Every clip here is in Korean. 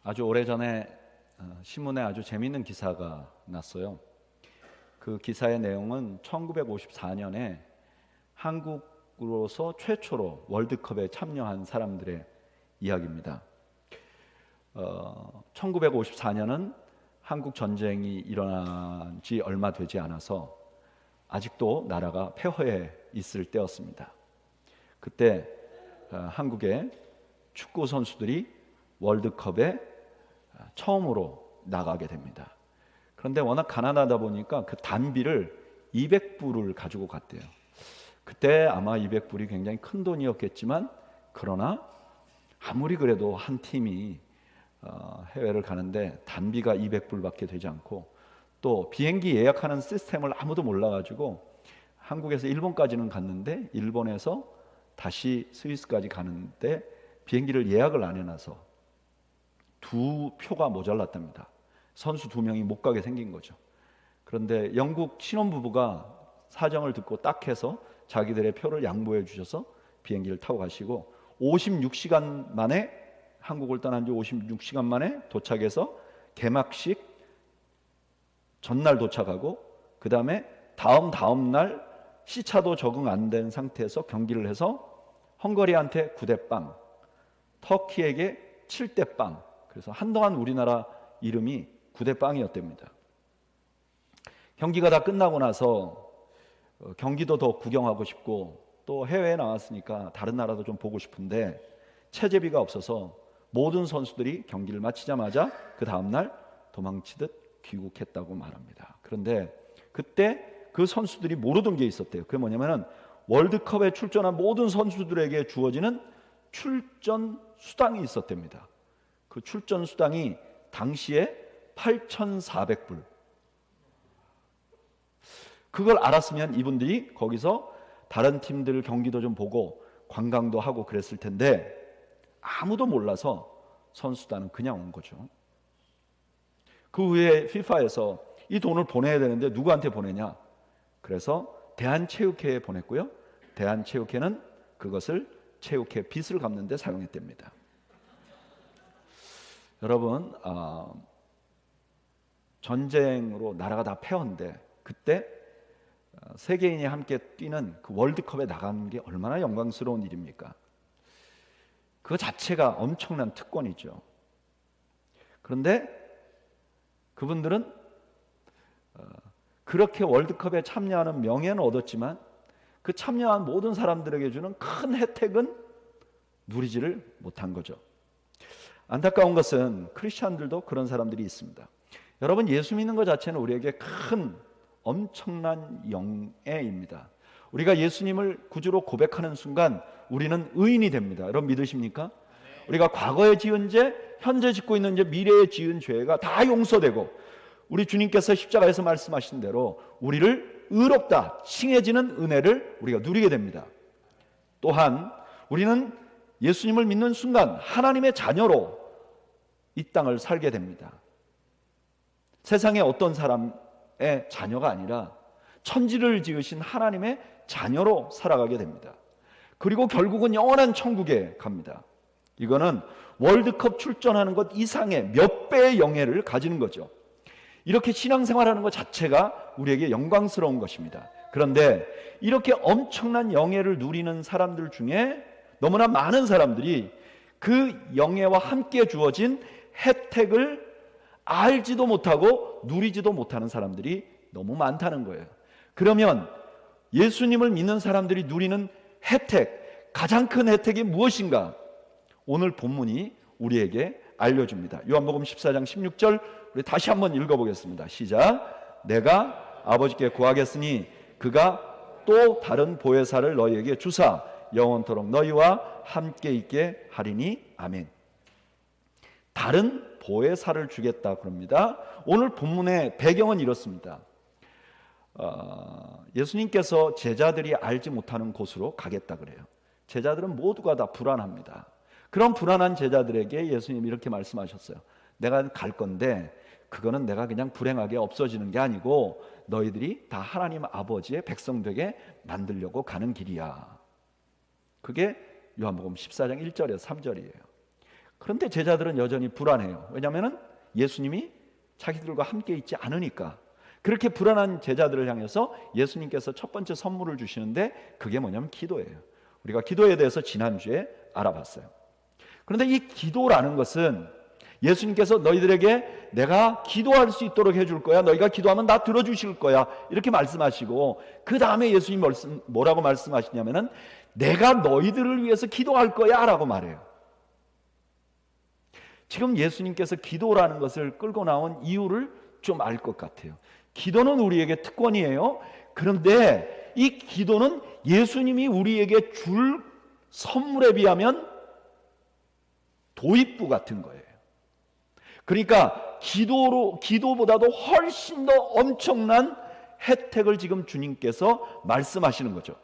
아주 오래전에 신문에 아주 재미있는 기사가 났어요. 그 기사의 내용은 1954년에 한국으로서 최초로 월드컵에 참여한 사람들의 이야기입니다. 1954년은 한국 전쟁이 일어난 지 얼마 되지 않아서 아직도 나라가 폐허에 있을 때였습니다. 그때 한국의 축구 선수들이 월드컵에 처음으로 나가게 됩니다. 그런데 워낙 가난하다 보니까 그 단비를 200불을 가지고 갔대요. 그때 아마 200불이 굉장히 큰 돈이었겠지만, 그러나 아무리 그래도 한 팀이 해외를 가는데 단비가 200불밖에 되지 않고, 또 비행기 예약하는 시스템을 아무도 몰라가지고 한국에서 일본까지는 갔는데 일본에서 다시 스위스까지 가는데 비행기를 예약을 안 해놔서 두 표가 모자랐답니다. 선수 2명이 못 가게 생긴 거죠. 그런데 영국 신혼부부가 사정을 듣고 딱 해서 자기들의 표를 양보해 주셔서 비행기를 타고 가시고 56시간 만에, 한국을 떠난 지 56시간 만에 도착해서 개막식 전날 도착하고, 그 다음에 다음 날 시차도 적응 안 된 상태에서 경기를 해서 헝가리한테 9대0, 터키에게 7대0. 그래서 한동안 우리나라 이름이 9대0이었답니다. 경기가 다 끝나고 나서 경기도 더 구경하고 싶고, 또 해외에 나왔으니까 다른 나라도 좀 보고 싶은데 체제비가 없어서 모든 선수들이 경기를 마치자마자 그 다음날 도망치듯 귀국했다고 말합니다. 그런데 그때 그 선수들이 모르던 게 있었대요. 그게 뭐냐면은 월드컵에 출전한 모든 선수들에게 주어지는 출전 수당이 있었답니다. 그 출전 수당이 당시에 8,400불. 그걸 알았으면 이분들이 거기서 다른 팀들 경기도 좀 보고 관광도 하고 그랬을 텐데, 아무도 몰라서 선수단은 그냥 온 거죠. 그 후에 FIFA에서 이 돈을 보내야 되는데 누구한테 보내냐? 그래서 대한체육회에 보냈고요. 대한체육회는 그것을 체육회 빚을 갚는 데 사용했답니다. 여러분, 전쟁으로 나라가 다 폐허인데 그때 세계인이 함께 뛰는 그 월드컵에 나가는 게 얼마나 영광스러운 일입니까? 그 자체가 엄청난 특권이죠. 그런데 그분들은 그렇게 월드컵에 참여하는 명예는 얻었지만 그 참여한 모든 사람들에게 주는 큰 혜택은 누리지를 못한 거죠. 안타까운 것은 크리스찬들도 그런 사람들이 있습니다. 여러분, 예수 믿는 것 자체는 우리에게 큰 엄청난 영예입니다. 우리가 예수님을 구주로 고백하는 순간 우리는 의인이 됩니다. 여러분 믿으십니까? 우리가 과거에 지은 죄, 현재 짓고 있는 죄, 미래에 지은 죄가 다 용서되고, 우리 주님께서 십자가에서 말씀하신 대로 우리를 의롭다 칭해지는 은혜를 우리가 누리게 됩니다. 또한 우리는 예수님을 믿는 순간 하나님의 자녀로 이 땅을 살게 됩니다. 세상의 어떤 사람의 자녀가 아니라 천지를 지으신 하나님의 자녀로 살아가게 됩니다. 그리고 결국은 영원한 천국에 갑니다. 이거는 월드컵 출전하는 것 이상의 몇 배의 영예를 가지는 거죠. 이렇게 신앙생활하는 것 자체가 우리에게 영광스러운 것입니다. 그런데 이렇게 엄청난 영예를 누리는 사람들 중에 너무나 많은 사람들이 그 영예와 함께 주어진 혜택을 알지도 못하고 누리지도 못하는 사람들이 너무 많다는 거예요. 그러면 예수님을 믿는 사람들이 누리는 혜택, 가장 큰 혜택이 무엇인가? 오늘 본문이 우리에게 알려줍니다. 요한복음 14장 16절 우리 다시 한번 읽어보겠습니다. 시작. 내가 아버지께 구하겠으니 그가 또 다른 보혜사를 너희에게 주사 영원토록 너희와 함께 있게 하리니. 아멘. 다른 보혜사를 주겠다 그럽니다. 오늘 본문의 배경은 이렇습니다. 예수님께서 제자들이 알지 못하는 곳으로 가겠다 그래요. 제자들은 모두가 다 불안합니다. 그런 불안한 제자들에게 예수님이 이렇게 말씀하셨어요. 내가 갈 건데 그거는 내가 그냥 불행하게 없어지는 게 아니고 너희들이 다 하나님 아버지의 백성 되게 만들려고 가는 길이야. 그게 요한복음 14장 1절에서 3절이에요. 그런데 제자들은 여전히 불안해요. 왜냐하면 예수님이 자기들과 함께 있지 않으니까. 그렇게 불안한 제자들을 향해서 예수님께서 첫 번째 선물을 주시는데 그게 뭐냐면 기도예요. 우리가 기도에 대해서 지난주에 알아봤어요. 그런데 이 기도라는 것은 예수님께서 너희들에게 내가 기도할 수 있도록 해줄 거야, 너희가 기도하면 나 들어주실 거야, 이렇게 말씀하시고, 그 다음에 예수님 뭐라고 말씀하시냐면은 내가 너희들을 위해서 기도할 거야 라고 말해요. 지금 예수님께서 기도라는 것을 끌고 나온 이유를 좀 알 것 같아요. 기도는 우리에게 특권이에요. 그런데 이 기도는 예수님이 우리에게 줄 선물에 비하면 도입부 같은 거예요. 그러니까 기도보다도 훨씬 더 엄청난 혜택을 지금 주님께서 말씀하시는 거죠.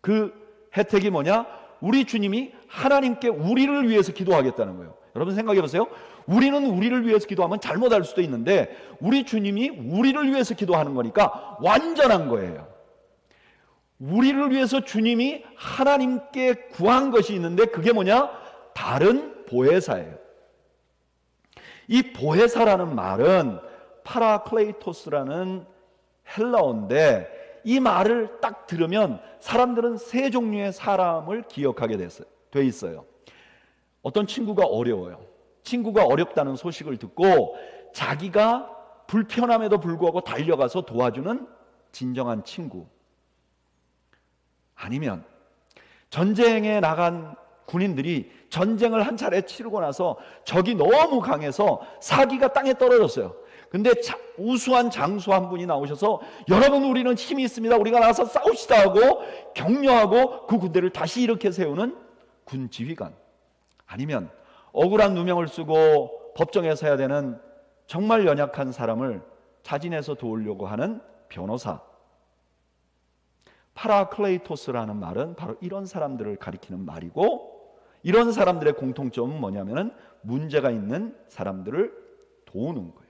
그 혜택이 뭐냐? 우리 주님이 하나님께 우리를 위해서 기도하겠다는 거예요. 여러분 생각해 보세요. 우리는 우리를 위해서 기도하면 잘못할 수도 있는데 우리 주님이 우리를 위해서 기도하는 거니까 완전한 거예요. 우리를 위해서 주님이 하나님께 구한 것이 있는데 그게 뭐냐? 다른 보혜사예요. 이 보혜사라는 말은 파라클레이토스라는 헬라어인데 이 말을 딱 들으면 사람들은 세 종류의 사람을 기억하게 돼 있어요. 어떤 친구가 어려워요. 친구가 어렵다는 소식을 듣고 자기가 불편함에도 불구하고 달려가서 도와주는 진정한 친구. 아니면 전쟁에 나간 군인들이 전쟁을 한 차례 치르고 나서 적이 너무 강해서 사기가 땅에 떨어졌어요. 근데 우수한 장수 한 분이 나오셔서 여러분 우리는 힘이 있습니다, 우리가 나가서 싸웁시다 하고 격려하고 그 군대를 다시 일으켜 세우는 군 지휘관. 아니면 억울한 누명을 쓰고 법정에 서야 되는 정말 연약한 사람을 자진해서 도우려고 하는 변호사. 파라클레이토스라는 말은 바로 이런 사람들을 가리키는 말이고, 이런 사람들의 공통점은 뭐냐면은 문제가 있는 사람들을 도우는 거예요.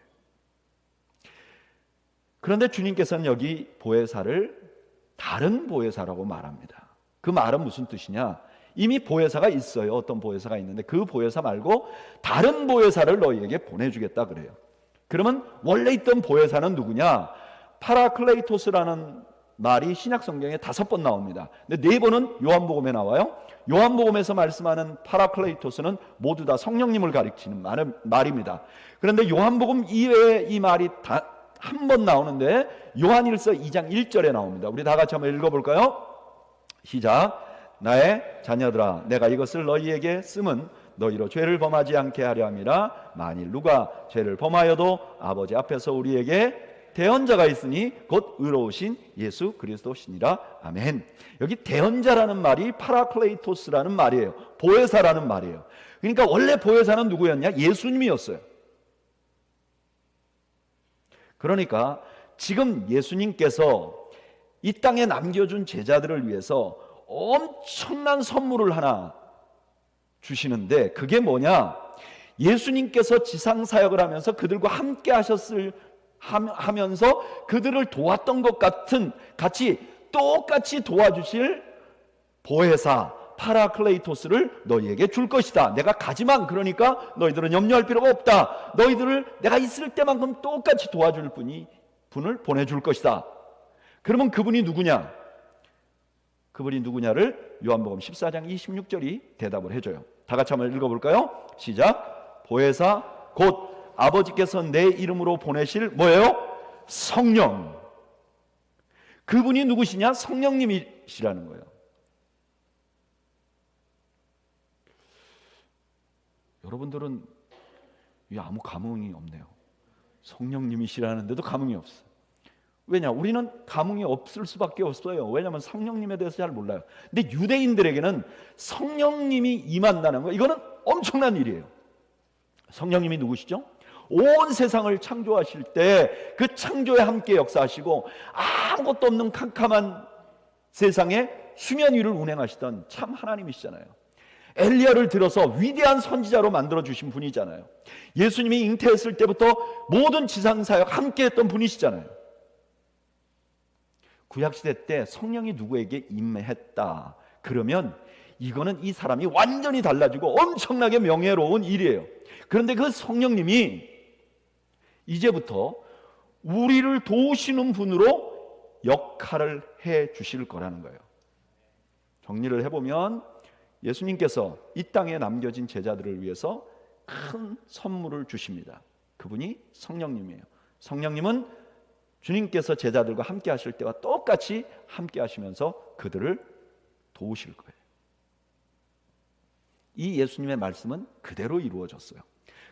그런데 주님께서는 여기 보혜사를 다른 보혜사라고 말합니다. 그 말은 무슨 뜻이냐? 이미 보혜사가 있어요. 어떤 보혜사가 있는데 그 보혜사 말고 다른 보혜사를 너희에게 보내주겠다 그래요. 그러면 원래 있던 보혜사는 누구냐? 파라클레이토스라는 말이 신약 성경에 5번 나옵니다. 근데 4번은 요한복음에 나와요. 요한복음에서 말씀하는 파라클레이토스는 모두 다 성령님을 가리키는 말입니다. 그런데 요한복음 이외에 이 말이 한 번 나오는데 요한일서 2장 1절에 나옵니다. 우리 다 같이 한번 읽어볼까요? 시작. 나의 자녀들아, 내가 이것을 너희에게 쓰면 너희로 죄를 범하지 않게 하려 함이라. 만일 누가 죄를 범하여도 아버지 앞에서 우리에게 대언자가 있으니 곧 의로우신 예수 그리스도시니라. 아멘. 여기 대언자라는 말이 파라클레이토스라는 말이에요. 보혜사라는 말이에요. 그러니까 원래 보혜사는 누구였냐? 예수님이었어요. 그러니까 지금 예수님께서 이 땅에 남겨준 제자들을 위해서 엄청난 선물을 하나 주시는데 그게 뭐냐? 예수님께서 지상사역을 하면서 그들과 함께 하면서 그들을 도왔던 것 같이 똑같이 도와주실 보혜사 파라클레이토스를 너희에게 줄 것이다. 내가 가지만, 그러니까 너희들은 염려할 필요가 없다. 너희들을 내가 있을 때만큼 똑같이 도와줄 분을 보내줄 것이다. 그러면 그분이 누구냐? 그분이 누구냐를 요한복음 14장 26절이 대답을 해줘요. 다 같이 한번 읽어볼까요? 시작. 보혜사 곧 아버지께서 내 이름으로 보내실 뭐예요? 성령. 그분이 누구시냐? 성령님이시라는 거예요. 여러분들은 아무 감흥이 없네요. 성령님이시라는데도 감흥이 없어요. 왜냐? 우리는 감흥이 없을 수밖에 없어요. 왜냐하면 성령님에 대해서 잘 몰라요. 근데 유대인들에게는 성령님이 임한다는 거, 이거는 엄청난 일이에요. 성령님이 누구시죠? 온 세상을 창조하실 때 그 창조에 함께 역사하시고 아무것도 없는 캄캄한 세상에 수면 위를 운행하시던 참 하나님이시잖아요. 엘리야를 들어서 위대한 선지자로 만들어주신 분이잖아요. 예수님이 잉태했을 때부터 모든 지상사역 함께 했던 분이시잖아요. 구약시대 때 성령이 누구에게 임했다 그러면 이거는 이 사람이 완전히 달라지고 엄청나게 명예로운 일이에요. 그런데 그 성령님이 이제부터 우리를 도우시는 분으로 역할을 해 주실 거라는 거예요. 정리를 해보면 예수님께서 이 땅에 남겨진 제자들을 위해서 큰 선물을 주십니다. 그분이 성령님이에요. 성령님은 주님께서 제자들과 함께 하실 때와 똑같이 함께 하시면서 그들을 도우실 거예요. 이 예수님의 말씀은 그대로 이루어졌어요.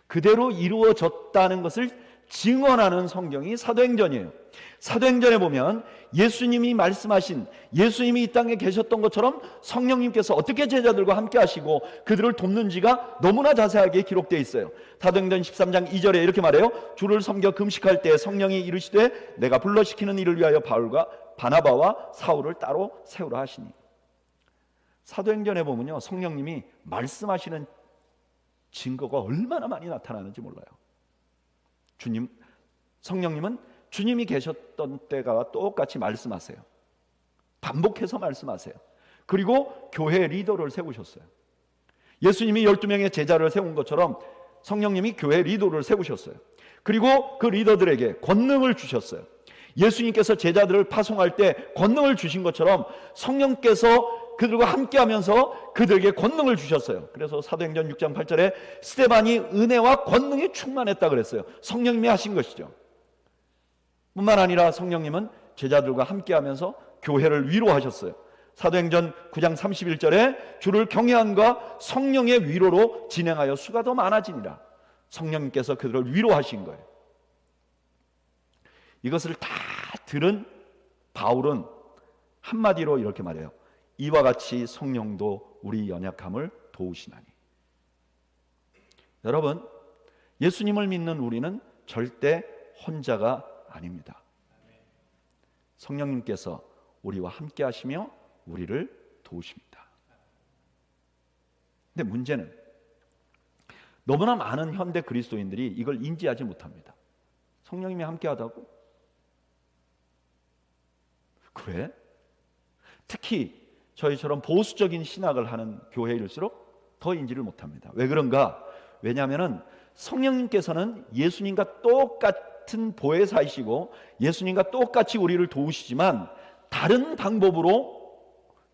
그대로 이루어졌다는 것을 증언하는 성경이 사도행전이에요. 사도행전에 보면 예수님이 말씀하신, 예수님이 이 땅에 계셨던 것처럼 성령님께서 어떻게 제자들과 함께 하시고 그들을 돕는지가 너무나 자세하게 기록되어 있어요. 사도행전 13장 2절에 이렇게 말해요. 주를 섬겨 금식할 때 성령이 이르시되 내가 불러시키는 일을 위하여 바울과 바나바와 사울을 따로 세우라 하시니. 사도행전에 보면요, 성령님이 말씀하시는 증거가 얼마나 많이 나타나는지 몰라요. 성령님은 주님이 계셨던 때가 똑같이 말씀하세요. 반복해서 말씀하세요. 그리고 교회 리더를 세우셨어요. 예수님이 12명의 제자를 세운 것처럼 성령님이 교회 리더를 세우셨어요. 그리고 그 리더들에게 권능을 주셨어요. 예수님께서 제자들을 파송할 때 권능을 주신 것처럼 성령께서 그들과 함께하면서 그들에게 권능을 주셨어요. 그래서 사도행전 6장 8절에 스데반이 은혜와 권능이 충만했다 그랬어요. 성령님이 하신 것이죠. 뿐만 아니라 성령님은 제자들과 함께하면서 교회를 위로하셨어요. 사도행전 9장 31절에 주를 경외함과 성령의 위로로 진행하여 수가 더 많아지니라. 성령님께서 그들을 위로하신 거예요. 이것을 다 들은 바울은 한마디로 이렇게 말해요. 이와 같이 성령도 우리 연약함을 도우시나니. 여러분, 예수님을 믿는 우리는 절대 혼자가 아닙니다. 성령님께서 우리와 함께 하시며 우리를 도우십니다. 근데 문제는 너무나 많은 현대 그리스도인들이 이걸 인지하지 못합니다. 성령님이 함께 하다고? 그래? 특히 저희처럼 보수적인 신학을 하는 교회일수록 더 인지를 못합니다. 왜 그런가? 왜냐하면 성령님께서는 예수님과 똑같은 보혜사이시고 예수님과 똑같이 우리를 도우시지만 다른 방법으로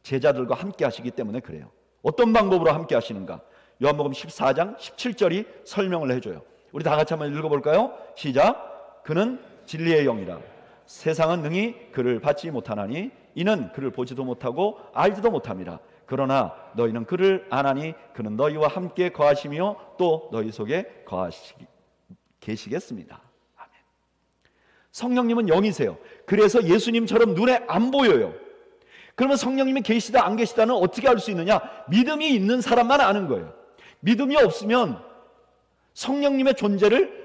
제자들과 함께 하시기 때문에 그래요. 어떤 방법으로 함께 하시는가? 요한복음 14장 17절이 설명을 해줘요. 우리 다 같이 한번 읽어볼까요? 시작. 그는 진리의 영이라 세상은 능히 그를 받지 못하나니 이는 그를 보지도 못하고 알지도 못함이라. 그러나 너희는 그를 아나니 그는 너희와 함께 거하시며 또 너희 속에 계시겠습니다. 아멘. 성령님은 영이세요. 그래서 예수님처럼 눈에 안 보여요. 그러면 성령님이 계시다 안 계시다는 어떻게 알 수 있느냐? 믿음이 있는 사람만 아는 거예요. 믿음이 없으면 성령님의 존재를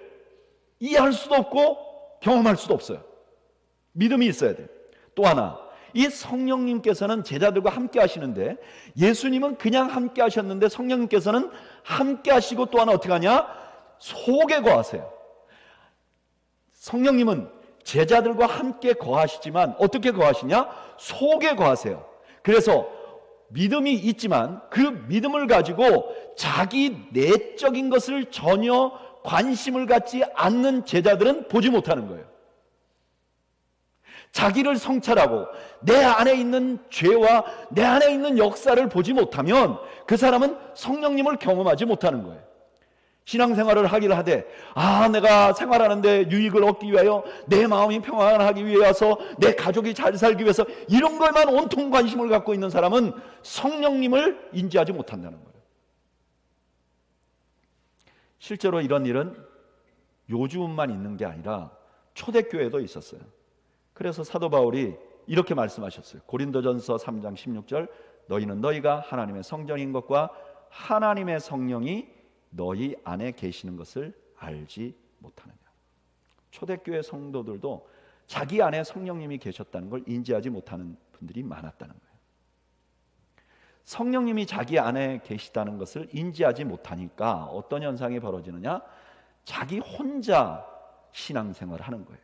이해할 수도 없고 경험할 수도 없어요. 믿음이 있어야 돼요. 또 하나, 이 성령님께서는 제자들과 함께 하시는데 예수님은 그냥 함께 하셨는데 성령님께서는 함께 하시고 또 하나 어떻게 하냐? 속에 거하세요. 성령님은 제자들과 함께 거하시지만 어떻게 거하시냐? 속에 거하세요. 그래서 믿음이 있지만 그 믿음을 가지고 자기 내적인 것을 전혀 관심을 갖지 않는 제자들은 보지 못하는 거예요. 자기를 성찰하고 내 안에 있는 죄와 내 안에 있는 역사를 보지 못하면 그 사람은 성령님을 경험하지 못하는 거예요. 신앙생활을 하기를 하되 내가 생활하는데 유익을 얻기 위하여 내 마음이 평안하기 위해서 내 가족이 잘 살기 위해서 이런 것만 온통 관심을 갖고 있는 사람은 성령님을 인지하지 못한다는 거예요. 실제로 이런 일은 요즘만 있는 게 아니라 초대교회도 있었어요. 그래서 사도 바울이 이렇게 말씀하셨어요. 고린도전서 3장 16절 너희는 너희가 하나님의 성전인 것과 하나님의 성령이 너희 안에 계시는 것을 알지 못하느냐. 초대교회 성도들도 자기 안에 성령님이 계셨다는 걸 인지하지 못하는 분들이 많았다는 거예요. 성령님이 자기 안에 계시다는 것을 인지하지 못하니까 어떤 현상이 벌어지느냐? 자기 혼자 신앙생활을 하는 거예요.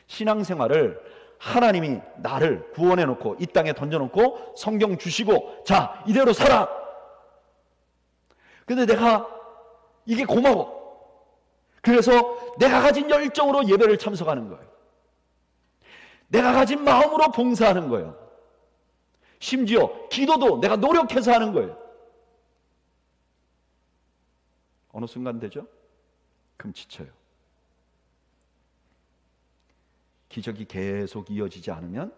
신앙생활을 하나님이 나를 구원해 놓고 이 땅에 던져 놓고 성경 주시고 자 이대로 살아. 근데 내가 이게 고마워. 그래서 내가 가진 열정으로 예배를 참석하는 거예요. 내가 가진 마음으로 봉사하는 거예요. 심지어 기도도 내가 노력해서 하는 거예요. 어느 순간 되죠? 금지쳐요. 기적이 계속 이어지지 않으면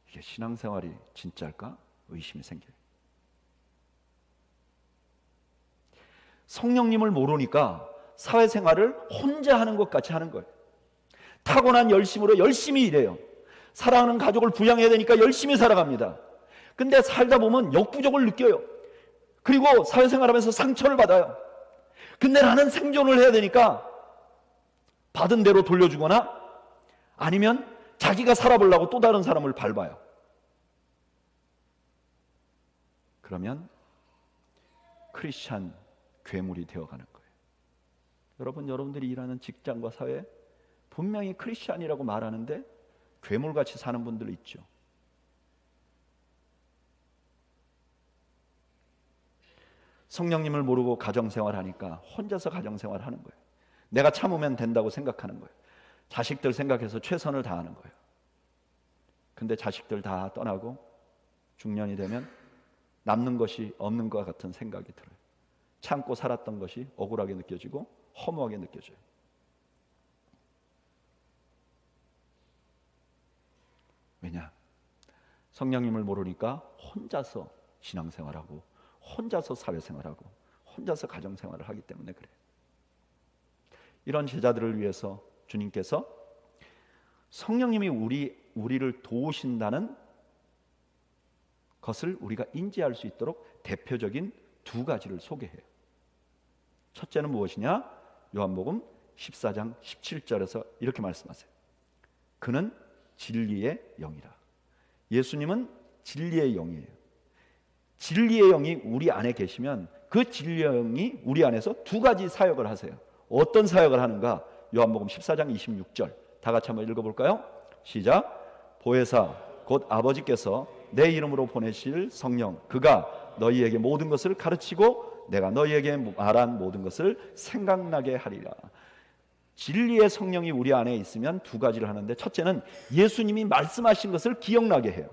이게 신앙생활이 진짜일까? 의심이 생겨요. 성령님을 모르니까 사회생활을 혼자 하는 것 같이 하는 거예요. 타고난 열심으로 열심히 일해요. 사랑하는 가족을 부양해야 되니까 열심히 살아갑니다. 근데 살다 보면 역부족을 느껴요. 그리고 사회생활하면서 상처를 받아요. 근데 나는 생존을 해야 되니까 받은 대로 돌려주거나 아니면 자기가 살아보려고 또 다른 사람을 밟아요. 그러면 크리스찬 괴물이 되어가는 거예요. 여러분, 여러분들이 일하는 직장과 사회 분명히 크리스찬이라고 말하는데 괴물같이 사는 분들 있죠. 성령님을 모르고 가정생활하니까 혼자서 가정생활하는 거예요. 내가 참으면 된다고 생각하는 거예요. 자식들 생각해서 최선을 다하는 거예요. 근데 자식들 다 떠나고 중년이 되면 남는 것이 없는 것 같은 생각이 들어요. 참고 살았던 것이 억울하게 느껴지고 허무하게 느껴져요. 왜냐? 성령님을 모르니까 혼자서 신앙생활하고 혼자서 사회생활하고 혼자서 가정생활을 하기 때문에 그래요. 이런 제자들을 위해서 주님께서 성령님이 우리를 도우신다는 것을 우리가 인지할 수 있도록 대표적인 두 가지를 소개해요. 첫째는 무엇이냐? 요한복음 14장 17절에서 이렇게 말씀하세요. 그는 진리의 영이라. 예수님은 진리의 영이에요. 진리의 영이 우리 안에 계시면 그 진리의 영이 우리 안에서 두 가지 사역을 하세요. 어떤 사역을 하는가? 요한복음 14장 26절 다 같이 한번 읽어볼까요? 시작. 보혜사 곧 아버지께서 내 이름으로 보내실 성령 그가 너희에게 모든 것을 가르치고 내가 너희에게 말한 모든 것을 생각나게 하리라. 진리의 성령이 우리 안에 있으면 두 가지를 하는데 첫째는 예수님이 말씀하신 것을 기억나게 해요.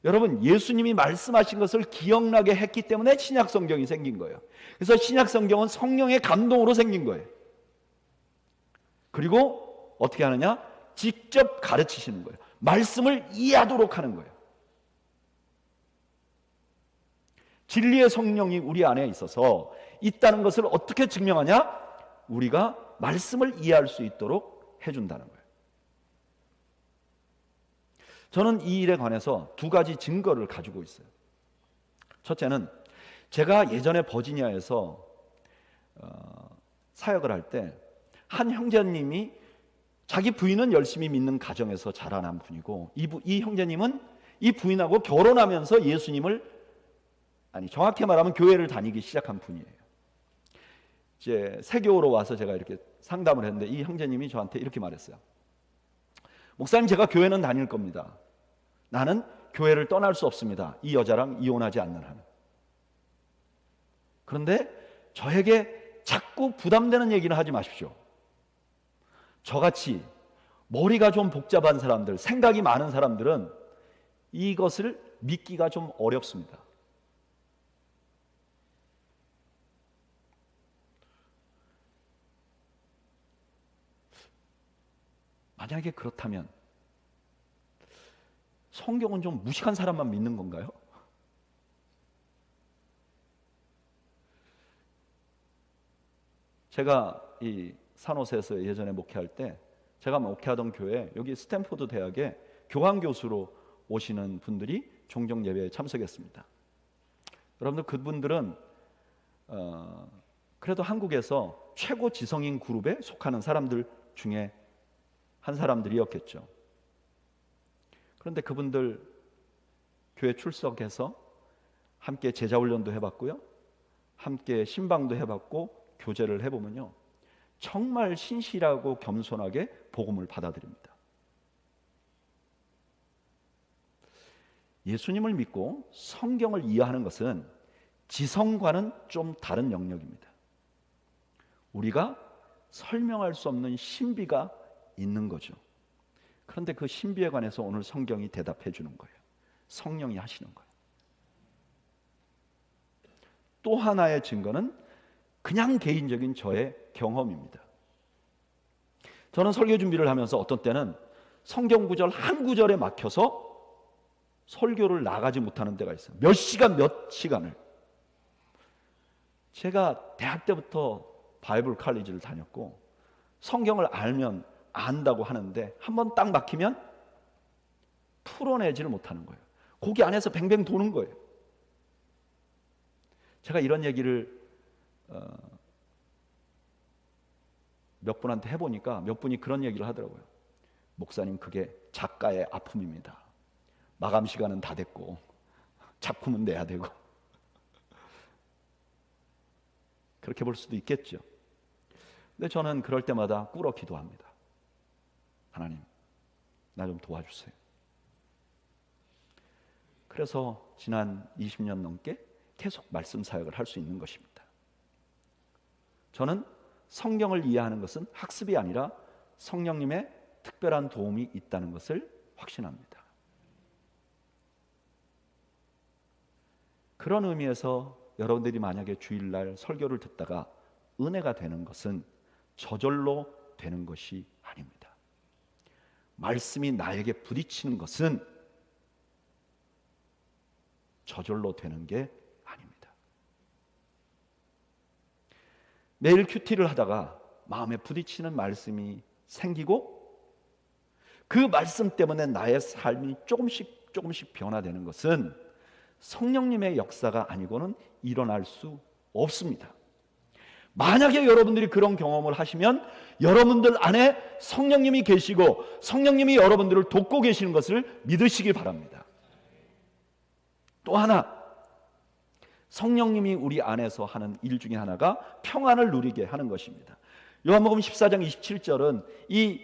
여러분, 예수님이 말씀하신 것을 기억나게 했기 때문에 신약 성경이 생긴 거예요. 그래서 신약 성경은 성령의 감동으로 생긴 거예요. 그리고 어떻게 하느냐? 직접 가르치시는 거예요. 말씀을 이해하도록 하는 거예요. 진리의 성령이 우리 안에 있어서 있다는 것을 어떻게 증명하냐? 우리가 말씀을 이해할 수 있도록 해준다는 거예요. 저는 이 일에 관해서 두 가지 증거를 가지고 있어요. 첫째는 제가 예전에 버지니아에서 사역을 할 때 한 형제님이 자기 부인은 열심히 믿는 가정에서 자라난 분이고 이 형제님은 이 부인하고 결혼하면서 예수님을 정확히 말하면 교회를 다니기 시작한 분이에요. 이제 세교로 와서 제가 이렇게 상담을 했는데 이 형제님이 저한테 이렇게 말했어요. 목사님, 제가 교회는 다닐 겁니다. 나는 교회를 떠날 수 없습니다. 이 여자랑 이혼하지 않는 한. 그런데 저에게 자꾸 부담되는 얘기는 하지 마십시오. 저같이 머리가 좀 복잡한 사람들, 생각이 많은 사람들은 이것을 믿기가 좀 어렵습니다. 만약에 그렇다면 성경은 좀 무식한 사람만 믿는 건가요? 제가 이 산호세에서 예전에 목회할 때 제가 목회하던 교회 여기 스탠포드 대학에 교환 교수로 오시는 분들이 종종 예배에 참석했습니다. 여러분들 그분들은 그래도 한국에서 최고 지성인 그룹에 속하는 사람들 중에 한 사람들이었겠죠. 그런데 그분들 교회 출석해서 함께 제자훈련도 해봤고요, 함께 신방도 해봤고 교제를 해보면요, 정말 신실하고 겸손하게 복음을 받아들입니다. 예수님을 믿고 성경을 이해하는 것은 지성과는 좀 다른 영역입니다. 우리가 설명할 수 없는 신비가 있는 거죠. 그런데 그 신비에 관해서 오늘 성경이 대답해 주는 거예요. 성령이 하시는 거예요. 또 하나의 증거는 그냥 개인적인 저의 경험입니다. 저는 설교 준비를 하면서 어떤 때는 성경 구절 한 구절에 막혀서 설교를 나가지 못하는 때가 있어요. 몇 시간을. 제가 대학 때부터 바이블 칼리지를 다녔고 성경을 알면 안다고 하는데 한번 딱 막히면 풀어내지를 못하는 거예요. 거기 안에서 뱅뱅 도는 거예요. 제가 이런 얘기를 몇 분한테 해보니까 몇 분이 그런 얘기를 하더라고요. 목사님, 그게 작가의 아픔입니다. 마감 시간은 다 됐고 작품은 내야 되고. 그렇게 볼 수도 있겠죠. 근데 저는 그럴 때마다 꿇어 기도합니다. 하나님, 나 좀 도와주세요. 그래서 지난 20년 넘게 계속 말씀 사역을 할 수 있는 것입니다. 저는 성경을 이해하는 것은 학습이 아니라 성령님의 특별한 도움이 있다는 것을 확신합니다. 그런 의미에서 여러분들이 만약에 주일날 설교를 듣다가 은혜가 되는 것은 저절로 되는 것이 아닙니다. 말씀이 나에게 부딪히는 것은 저절로 되는 게 아닙니다. 매일 큐티를 하다가 마음에 부딪히는 말씀이 생기고 그 말씀 때문에 나의 삶이 조금씩 변화되는 것은 성령님의 역사가 아니고는 일어날 수 없습니다. 만약에 여러분들이 그런 경험을 하시면 여러분들 안에 성령님이 계시고 성령님이 여러분들을 돕고 계시는 것을 믿으시기 바랍니다. 또 하나, 성령님이 우리 안에서 하는 일 중에 하나가 평안을 누리게 하는 것입니다. 요한복음 14장 27절은 이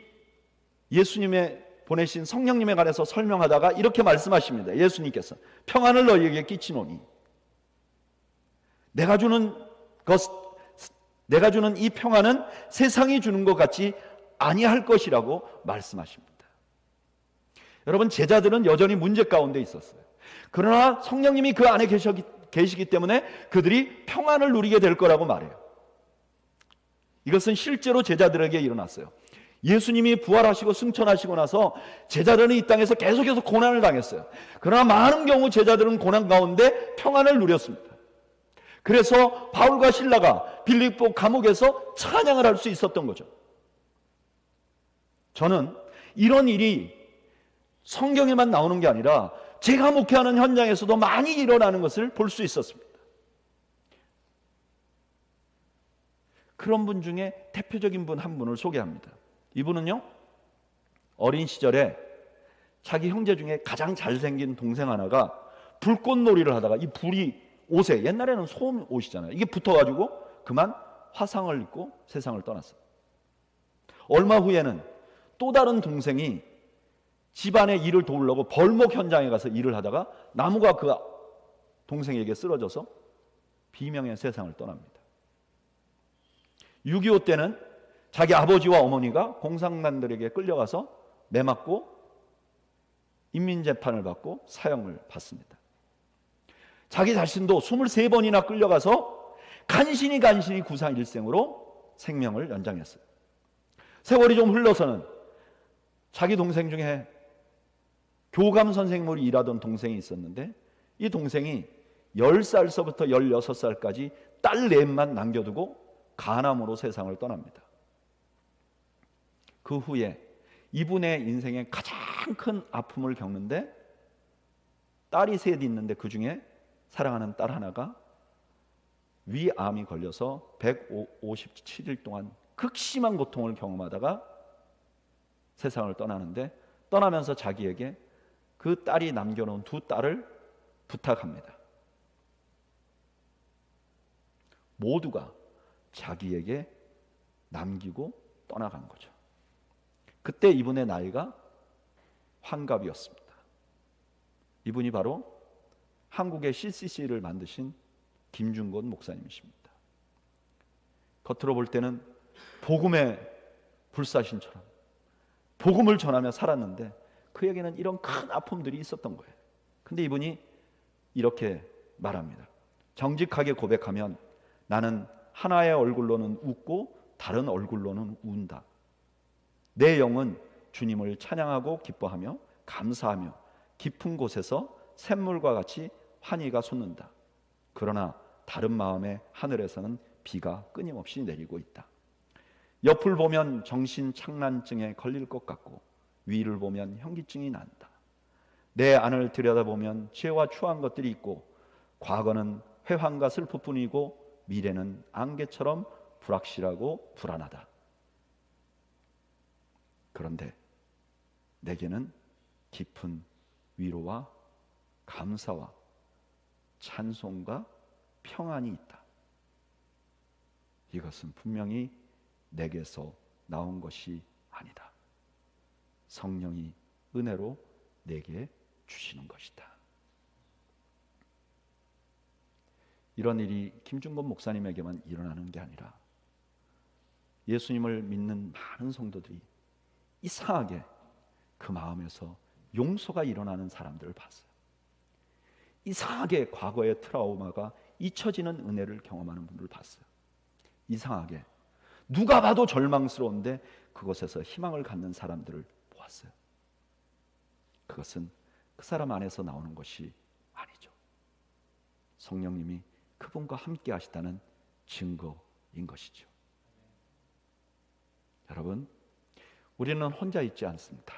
예수님의 보내신 성령님에 관해서 설명하다가 이렇게 말씀하십니다. 예수님께서 평안을 너희에게 끼치노니 내가 주는 이 평안은 세상이 주는 것 같이 아니할 것이라고 말씀하십니다. 여러분, 제자들은 여전히 문제 가운데 있었어요. 그러나 성령님이 그 안에 계시기 때문에 그들이 평안을 누리게 될 거라고 말해요. 이것은 실제로 제자들에게 일어났어요. 예수님이 부활하시고 승천하시고 나서 제자들은 이 땅에서 계속해서 고난을 당했어요. 그러나 많은 경우 제자들은 고난 가운데 평안을 누렸습니다. 그래서 바울과 실라가 빌립보 감옥에서 찬양을 할 수 있었던 거죠. 저는 이런 일이 성경에만 나오는 게 아니라 제가 목회하는 현장에서도 많이 일어나는 것을 볼 수 있었습니다. 그런 분 중에 대표적인 분 한 분을 소개합니다. 이분은요, 어린 시절에 자기 형제 중에 가장 잘생긴 동생 하나가 불꽃놀이를 하다가 이 불이 옷에, 옛날에는 소음 옷이잖아요, 이게 붙어가지고 그만 화상을 입고 세상을 떠났어요. 얼마 후에는 또 다른 동생이 집안의 일을 도우려고 벌목 현장에 가서 일을 하다가 나무가 그 동생에게 쓰러져서 비명의 세상을 떠납니다. 6.25 때는 자기 아버지와 어머니가 공산당들에게 끌려가서 매맞고 인민재판을 받고 사형을 받습니다. 자기 자신도 23번이나 끌려가서 간신히 구사 일생으로 생명을 연장했어요. 세월이 좀 흘러서는 자기 동생 중에 교감 선생님으로 일하던 동생이 있었는데 이 동생이 10살서부터 16살까지 딸 넷만 남겨두고 간암으로 세상을 떠납니다. 그 후에 이분의 인생에 가장 큰 아픔을 겪는데 딸이 셋 있는데 그 중에 사랑하는 딸 하나가 위암이 걸려서 157일 동안 극심한 고통을 경험하다가 세상을 떠나는데, 떠나면서 자기에게 그 딸이 남겨놓은 두 딸을 부탁합니다. 모두가 자기에게 남기고 떠나간 거죠. 그때 이분의 나이가 환갑이었습니다. 이분이 바로 한국의 CCC를 만드신 김준곤 목사님이십니다. 겉으로 볼 때는 복음의 불사신처럼 복음을 전하며 살았는데 그에게는 이런 큰 아픔들이 있었던 거예요. 근데 이분이 이렇게 말합니다. 정직하게 고백하면 나는 하나의 얼굴로는 웃고 다른 얼굴로는 운다. 내 영은 주님을 찬양하고 기뻐하며 감사하며 깊은 곳에서 샘물과 같이 환희가 솟는다. 그러나 다른 마음의 하늘에서는 비가 끊임없이 내리고 있다. 옆을 보면 정신착란증에 걸릴 것 같고 위를 보면 현기증이 난다. 내 안을 들여다보면 죄와 추한 것들이 있고 과거는 회한과 슬픔뿐이고 미래는 안개처럼 불확실하고 불안하다. 그런데 내게는 깊은 위로와 감사와 찬송과 평안이 있다. 이것은 분명히 내게서 나온 것이 아니다. 성령이 은혜로 내게 주시는 것이다. 이런 일이 김준건 목사님에게만 일어나는 게 아니라 예수님을 믿는 많은 성도들이 이상하게 그 마음에서 용서가 일어나는 사람들을 봤어요. 이상하게 과거의 트라우마가 잊혀지는 은혜를 경험하는 분들을 봤어요. 이상하게 누가 봐도 절망스러운데 그곳에서 희망을 갖는 사람들을 보았어요. 그것은 그 사람 안에서 나오는 것이 아니죠. 성령님이 그분과 함께 하시다는 증거인 것이죠. 여러분, 우리는 혼자 있지 않습니다.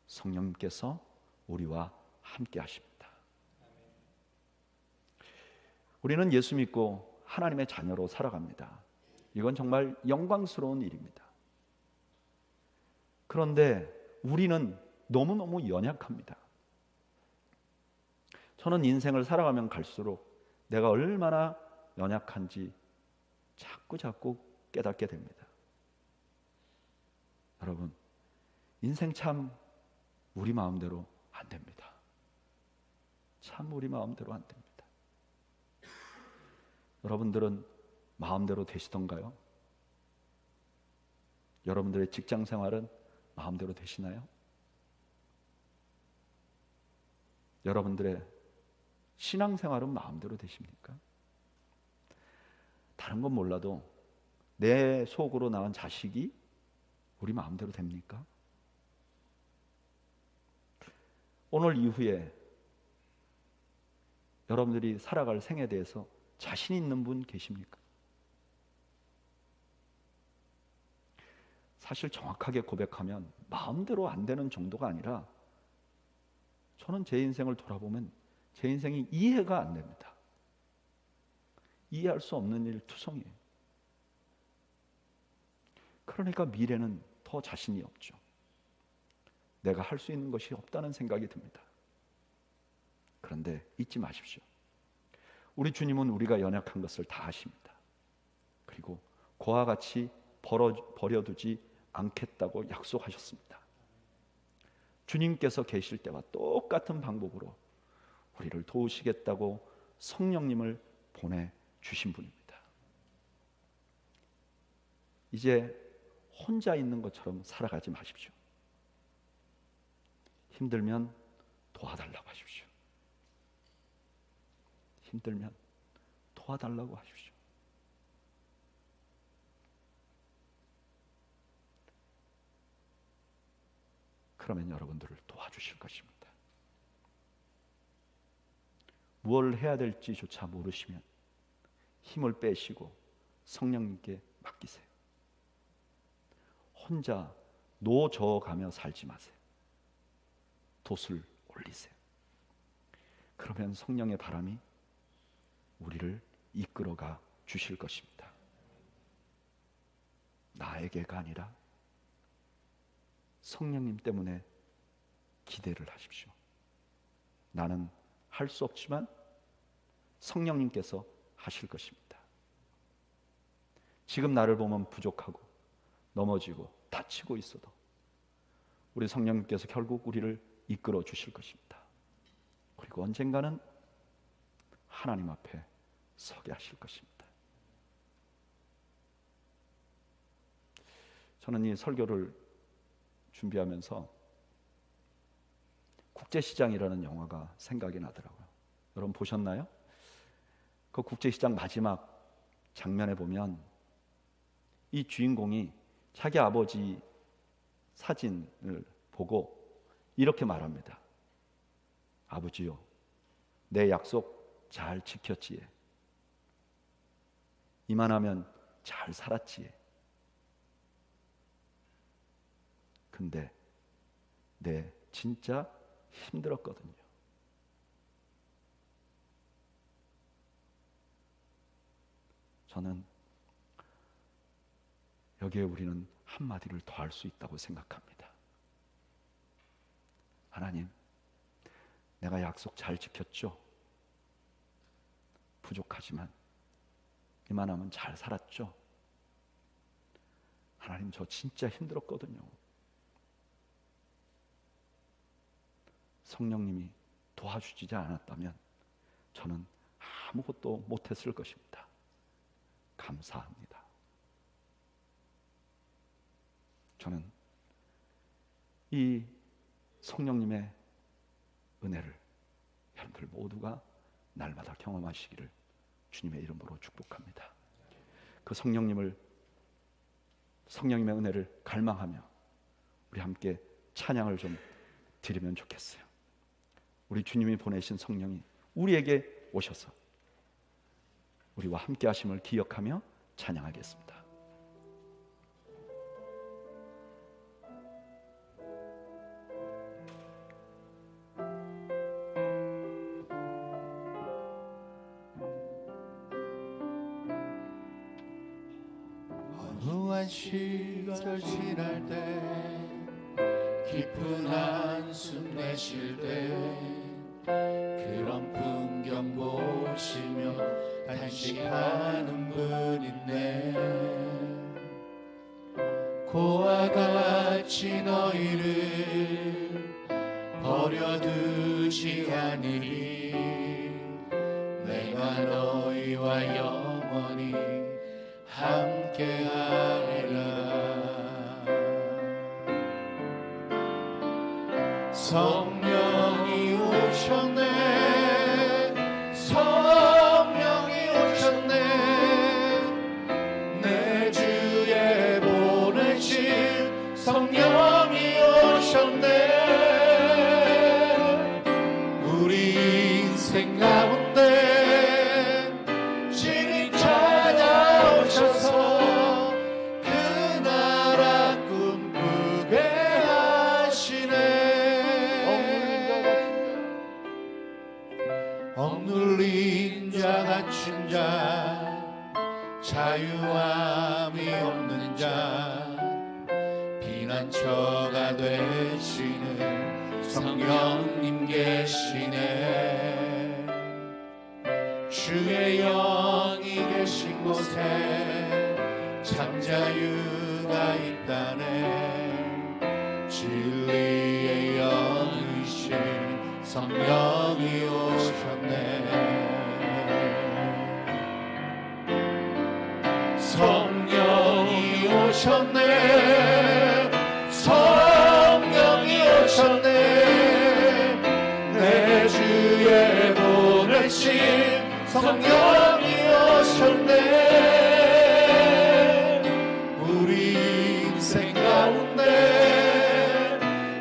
성령님께서 우리와 함께 하십니다. 우리는 예수 믿고 하나님의 자녀로 살아갑니다. 이건 정말 영광스러운 일입니다. 그런데 우리는 너무너무 연약합니다. 저는 인생을 살아가면 갈수록 내가 얼마나 연약한지 자꾸 깨닫게 됩니다. 여러분, 인생 참 우리 마음대로 안 됩니다. 참 우리 마음대로 안 됩니다. 여러분들은 마음대로 되시던가요? 여러분들의 직장 생활은 마음대로 되시나요? 여러분들의 신앙 생활은 마음대로 되십니까? 다른 건 몰라도 내 속으로 낳은 자식이 우리 마음대로 됩니까? 오늘 이후에 여러분들이 살아갈 생에 대해서 자신 있는 분 계십니까? 사실 정확하게 고백하면 마음대로 안 되는 정도가 아니라 저는 제 인생을 돌아보면 제 인생이 이해가 안 됩니다. 이해할 수 없는 일 투성이에요. 그러니까 미래는 더 자신이 없죠. 내가 할 수 있는 것이 없다는 생각이 듭니다. 그런데 잊지 마십시오. 우리 주님은 우리가 연약한 것을 다 아십니다. 그리고 그와 같이 버려두지 않겠다고 약속하셨습니다. 주님께서 계실 때와 똑같은 방법으로 우리를 도우시겠다고 성령님을 보내주신 분입니다. 이제 혼자 있는 것처럼 살아가지 마십시오. 힘들면 도와달라고 하십시오. 힘들면 도와달라고 하십시오. 그러면 여러분들을 도와주실 것입니다. 무엇을 해야 될지조차 모르시면 힘을 빼시고 성령님께 맡기세요. 혼자 노저어가며 살지 마세요. 돛을 올리세요. 그러면 성령의 바람이 우리를 이끌어가 주실 것입니다. 나에게가 아니라 성령님 때문에 기대를 하십시오. 나는 할 수 없지만 성령님께서 하실 것입니다. 지금 나를 보면 부족하고 넘어지고 다치고 있어도 우리 성령님께서 결국 우리를 이끌어 주실 것입니다. 그리고 언젠가는 하나님 앞에 서게 하실 것입니다. 저는 이 설교를 준비하면서 국제시장이라는 영화가 생각이 나더라고요. 여러분 보셨나요? 그 국제시장 마지막 장면에 보면 이 주인공이 자기 아버지 사진을 보고 이렇게 말합니다. 아버지요, 내 약속 잘 지켰지에. 이만하면 잘 살았지에. 근데 내 진짜 힘들었거든요. 저는 여기에 우리는 한마디를 더 할 수 있다고 생각합니다. 하나님, 내가 약속 잘 지켰죠? 부족하지만 이만하면 잘 살았죠? 하나님, 저 진짜 힘들었거든요. 성령님이 도와주지 않았다면 저는 아무것도 못했을 것입니다. 감사합니다. 저는 이 성령님의 은혜를 여러분들 모두가 날마다 경험하시기를 주님의 이름으로 축복합니다. 그 성령님의 은혜를 갈망하며 우리 함께 찬양을 좀 드리면 좋겠어요. 우리 주님이 보내신 성령이 우리에게 오셔서 우리와 함께 하심을 기억하며 찬양하겠습니다. 어느한 시절 지날 때 깊은 한숨 내쉴 때 그런 풍경 보시며 단식하는 분 있네. 고와 같이 너희를 버려두지 않으리. 내가 너희와 영원히 함께하리라. 성령이 오셨네. 성령이 오셨네. 내 주에 보내신 성령이 오셨네. 우리 인생 가운데 진히 찾아오셔서 그 나라 꿈꾸게 하시네. 억눌린 자 갇힌 자 자유함이 없는 자 피난처가 되시는 성령님 계시네. 주의 영이 계신 곳에 참 자유가 있다네. 진리의 영이신 성령이 오셨네. 성령이 오셨네. 성령이 오셨네. 내 주에 보내신 성령이 오셨네. 우리 인생 가운데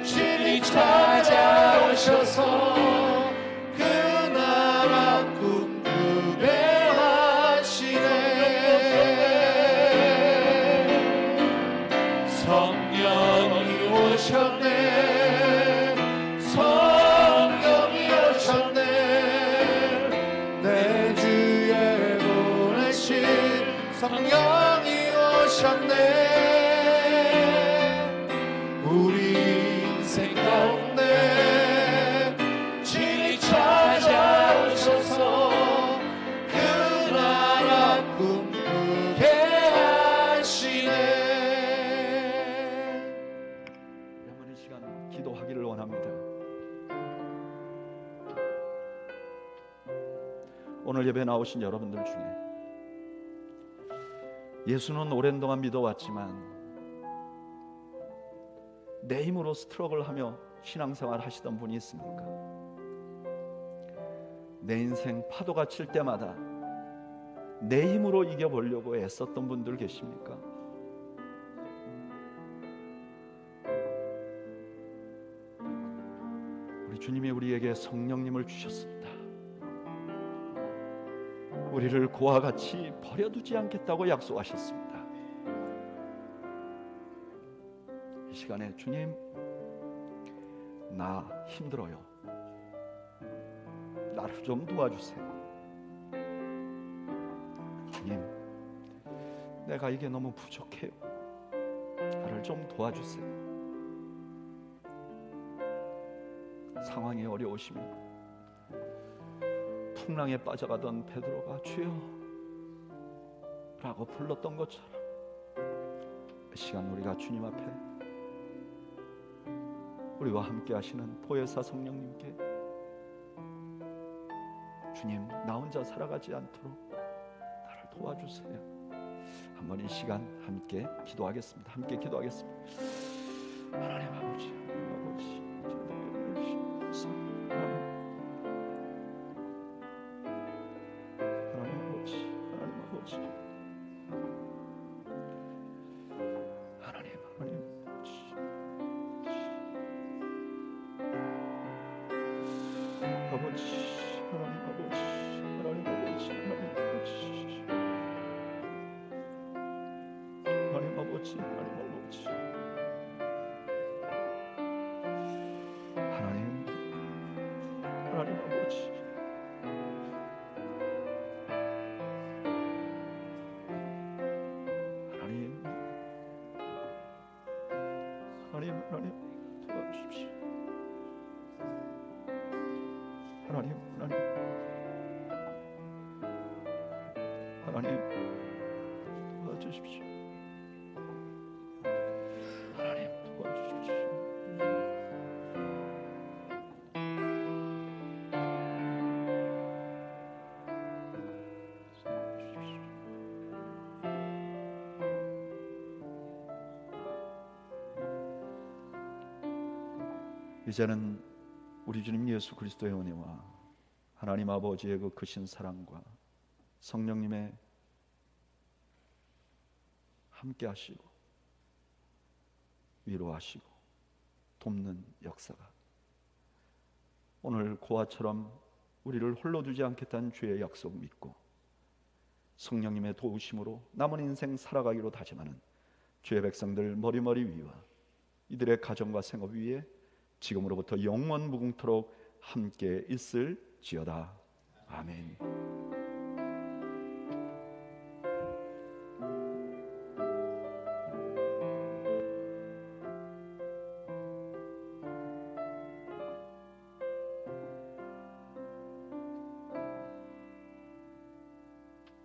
진히 찾아오셔서 그 나라 꿈꾸게 하시네. 성령이 오셨네. 성령이 오셨네. 내 주에 보내신 성령이 오셨네. 우리 인생 가운데 진히 찾아오셔서 그 나라 꿈꾸게 오늘 예배 나오신 여러분들 중에 예수는 오랜 동안 믿어왔지만 내 힘으로 스트러글하며 신앙생활 하시던 분이 있습니까? 내 인생 파도가 칠 때마다 내 힘으로 이겨보려고 애썼던 분들 계십니까? 우리 주님이 우리에게 성령님을 주셨습니다. 우리를 그와 같이 버려두지 않겠다고 약속하셨습니다. 이 시간에 주님, 나 힘들어요. 나를 좀 도와주세요. 주님, 내가 이게 너무 부족해요. 나를 좀 도와주세요. 상황이 어려우시면 풍랑에 빠져가던 베드로가 주여 라고 불렀던 것처럼 이 시간 우리가 주님 앞에 우리와 함께 하시는 보혜사 성령님께 주님, 나 혼자 살아가지 않도록 나를 도와주세요. 한번 이 시간 함께 기도하겠습니다. 함께 기도하겠습니다. 하나님 아버지, 하나님 아버지, 하나님 도와주십시오. 하나님 도와주십시오. 하나님 도와주십시오. 이제는 우리 주님 예수 그리스도의 은혜와 하나님 아버지의 그 크신 사랑과 성령님의 함께 하시고 위로하시고 돕는 역사가 오늘 고아처럼 우리를 홀로 두지 않겠다는 주의 약속 믿고 성령님의 도우심으로 남은 인생 살아가기로 다짐하는 주의 백성들 머리머리 위와 이들의 가정과 생업 위에 지금으로부터 영원 무궁토록 함께 있을지어다. 아멘.